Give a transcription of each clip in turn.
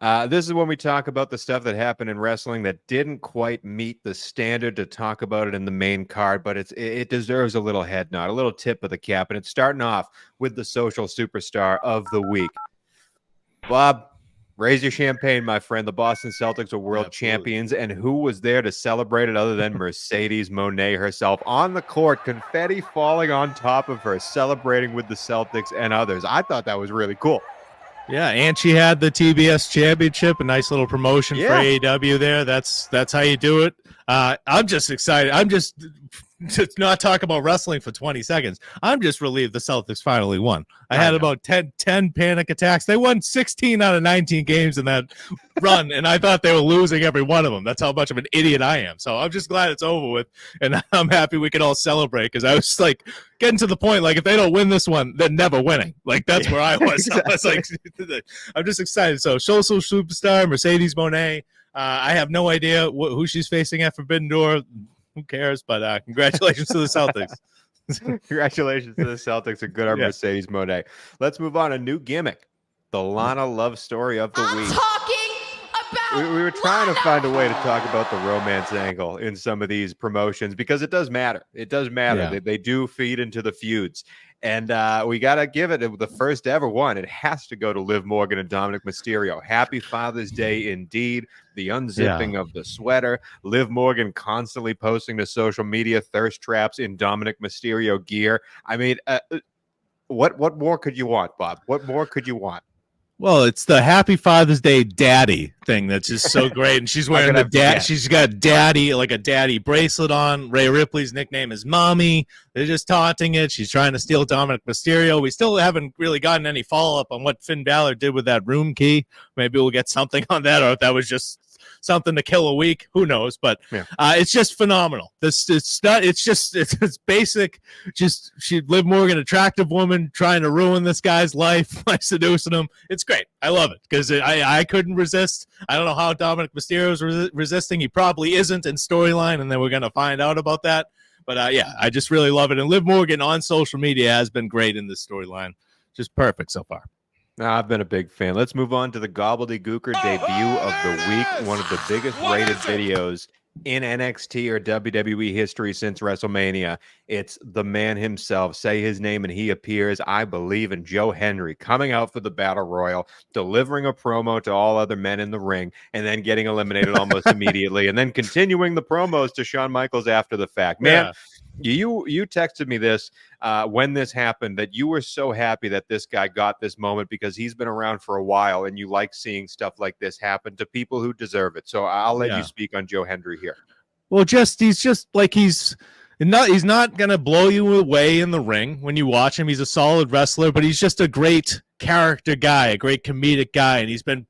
This is when we talk about the stuff that happened in wrestling that didn't quite meet the standard to talk about it in the main card, but it deserves a little head nod, a little tip of the cap, and it's starting off with the social superstar of the week. Bob, raise your champagne, my friend. The Boston Celtics are world champions, and who was there to celebrate it other than Mercedes Moné herself on the court, confetti falling on top of her, celebrating with the Celtics and others. I thought that was really cool. Yeah, and she had the TBS championship, a nice little promotion for AEW there. That's how you do it. I'm just excited. I'm just to not talk about wrestling for 20 seconds. I'm just relieved the Celtics finally won. I had about 10 panic attacks. They won 16 out of 19 games in that run, and I thought they were losing every one of them. That's how much of an idiot I am. So I'm just glad it's over with, and I'm happy we can all celebrate because I was like getting to the point, like, if they don't win this one, they're never winning. Like, that's where I was. Exactly. I was like, I'm just excited. So, social superstar, Mercedes Moné. I have no idea who she's facing at Forbidden Door. Who cares? But congratulations to the Celtics. Congratulations to the Celtics and good on Mercedes Moné. Let's move on. A new gimmick, the Lana love story of the week. We were trying to find a way to talk about the romance angle in some of these promotions because it does matter. It does matter. Yeah. They do feed into the feuds. And we got to give it the first ever one. It has to go to Liv Morgan and Dominik Mysterio. Happy Father's Day indeed. The unzipping of the sweater. Liv Morgan constantly posting to social media thirst traps in Dominik Mysterio gear. I mean, what more could you want, Bob? What more could you want? Well, it's the Happy Father's Day daddy thing that's just so great. And she's wearing the dad. She's got daddy, like a daddy bracelet on. Rhea Ripley's nickname is Mommy. They're just taunting it. She's trying to steal Dominik Mysterio. We still haven't really gotten any follow-up on what Finn Balor did with that room key. Maybe we'll get something on that, or if that was just something to kill a week, who knows? But it's just phenomenal. It's basic. Just Liv Morgan, attractive woman, trying to ruin this guy's life by seducing him. It's great. I love it because I couldn't resist. I don't know how Dominik Mysterio is resisting. He probably isn't in storyline, and then we're gonna find out about that. But I just really love it. And Liv Morgan on social media has been great in this storyline. Just perfect so far. I've been a big fan. Let's move on to the Gobbledygooker debut of the week. One of the biggest rated videos in NXT or WWE history since WrestleMania. It's the man himself. Say his name and he appears. I believe in Joe Hendry coming out for the Battle Royal, delivering a promo to all other men in the ring, and then getting eliminated almost immediately, and then continuing the promos to Shawn Michaels after the fact. Man, you texted me this when this happened, that you were so happy that this guy got this moment because he's been around for a while and you like seeing stuff like this happen to people who deserve it. So I'll let you speak on Joe Hendry here. Well, he's just like he's not going to blow you away in the ring when you watch him. He's a solid wrestler, but he's just a great character guy, a great comedic guy. And he's been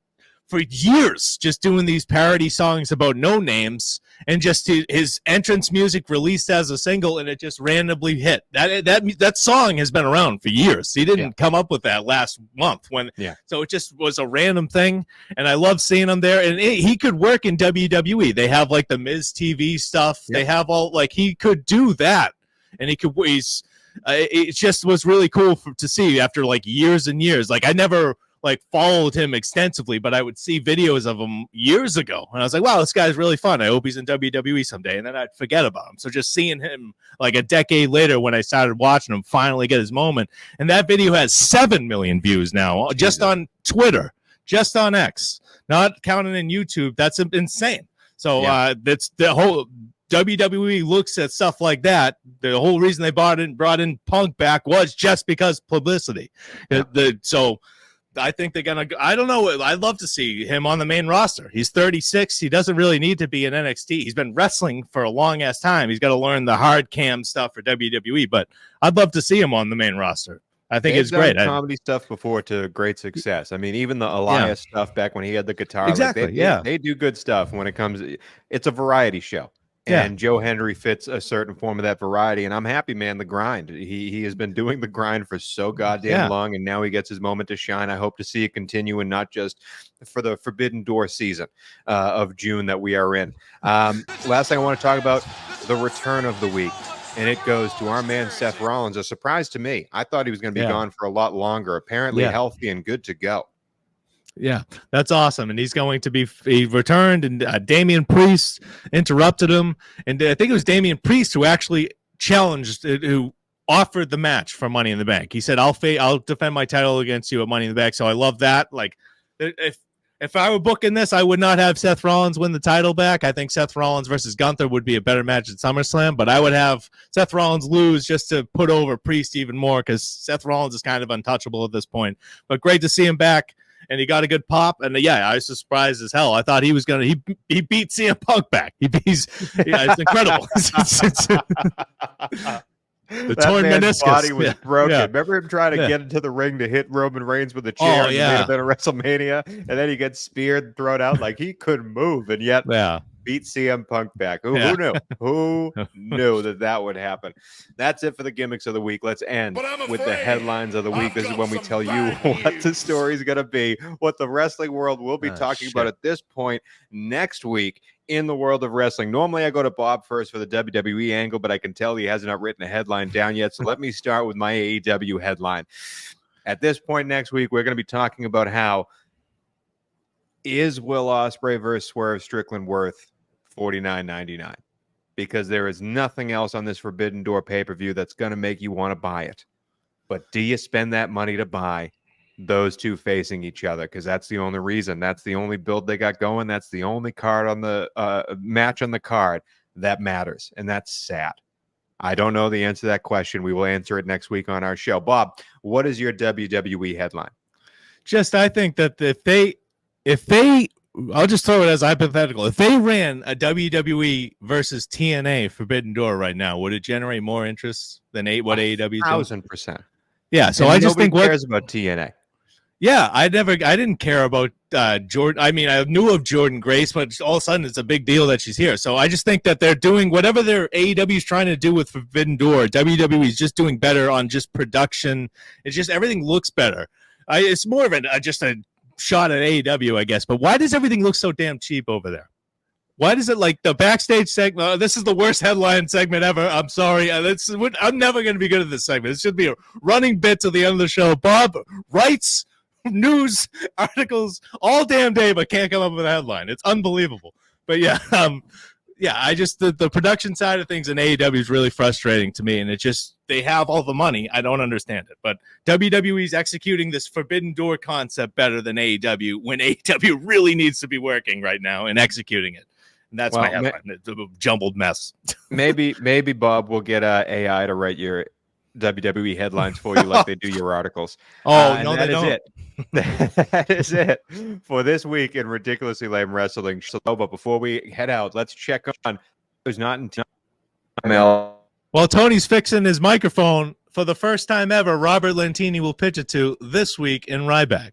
for years just doing these parody songs about no names, and just his entrance music released as a single, and it just randomly hit. That song has been around for years. He didn't come up with that last month so it just was a random thing, and I love seeing him there. And he could work in WWE. They have like the Miz TV stuff. They have all, like, he could do that, and it just was really cool to see after like years and years. Like, I never followed him extensively, but I would see videos of him years ago, and I was like, wow, this guy's really fun. I hope he's in WWE someday. And then I'd forget about him. So just seeing him like a decade later when I started watching him finally get his moment, and that video has 7 million views now just on Twitter, just on X, not counting in YouTube. That's insane. So that's the whole WWE looks at stuff like that. The whole reason they brought in Punk back was just because publicity. So I think they're going to – I don't know. I'd love to see him on the main roster. He's 36. He doesn't really need to be in NXT. He's been wrestling for a long-ass time. He's got to learn the hard cam stuff for WWE, but I'd love to see him on the main roster. I think it's great. Comedy stuff before to great success. I mean, even the Elias stuff back when he had the guitar. Exactly, they do good stuff when it comes – it's a variety show. And Joe Hendry fits a certain form of that variety. And I'm happy, man, the grind. He has been doing the grind for so goddamn long, and now he gets his moment to shine. I hope to see it continue, and not just for the Forbidden Door season of June that we are in. Last thing I want to talk about, the return of the week. And it goes to our man, Seth Rollins. A surprise to me. I thought he was going to be gone for a lot longer. Apparently healthy and good to go. Yeah, that's awesome. And he's going to be he returned, and Damian Priest interrupted him. And I think it was Damian Priest who actually challenged, who offered the match for Money in the Bank. He said, I'll defend my title against you at Money in the Bank. So I love that. Like, if I were booking this, I would not have Seth Rollins win the title back. I think Seth Rollins versus Gunther would be a better match at SummerSlam, but I would have Seth Rollins lose just to put over Priest even more, because Seth Rollins is kind of untouchable at this point. But great to see him back, and he got a good pop. And yeah, I was surprised as hell. I thought he was going to, he beat CM Punk back. It's incredible. The that torn man's meniscus body was broken. Yeah. Remember him trying to get into the ring to hit Roman Reigns with a chair in the main event of WrestleMania, and then he gets speared and thrown out like he couldn't move, and yet beat CM Punk back. Who knew? Who knew that would happen? That's it for the gimmicks of the week. Let's end with the headlines of the week. This is when we tell you what the story is going to be, what the wrestling world will be talking about at this point next week in the world of wrestling. Normally I go to Bob first for the WWE angle, but I can tell he hasn't written a headline down yet. So let me start with my AEW headline. At this point next week, we're going to be talking about how is Will Ospreay versus Swerve Strickland worth $49.99? Because there is nothing else on this Forbidden Door pay-per-view that's going to make you want to buy it. But do you spend that money to buy those two facing each other? Because that's the only reason. That's the only build they got going. That's the only card on the match on the card that matters. And that's sad. I don't know the answer to that question. We will answer it next week on our show. Bob, what is your WWE headline? I think that if they I'll just throw it as hypothetical. If they ran a WWE versus TNA Forbidden Door right now, would it generate more interest than what AEW is doing? 1,000%. Yeah, so I just think cares about TNA. Yeah, I didn't care about Jordan. I mean, I knew of Jordan Grace, but all of a sudden it's a big deal that she's here. So I just think that they're doing whatever their AEW is trying to do with Forbidden Door. WWE is just doing better on just production. It's just everything looks better. It's more of just a shot at AEW, I guess. But why does everything look so damn cheap over there? Why does it like the backstage segment? This is the worst headline segment ever. I'm sorry. I'm never going to be good at this segment. It should be a running bit to the end of the show. Bob writes news articles all damn day, but can't come up with a headline. It's unbelievable. But yeah, I just the production side of things in AEW is really frustrating to me, and it just they have all the money. I don't understand it, but WWE's executing this Forbidden Door concept better than AEW when AEW really needs to be working right now and executing it. And that's my headline. It's a jumbled mess. maybe Bob will get AI to write your WWE headlines for you like they do your articles. No, they don't. That is it for this week in Ridiculously Lame Wrestling. So, but before we head out, let's check on who's not in email. While Tony's fixing his microphone, for the first time ever, Robert Lentini will pitch it to this week in Ryback.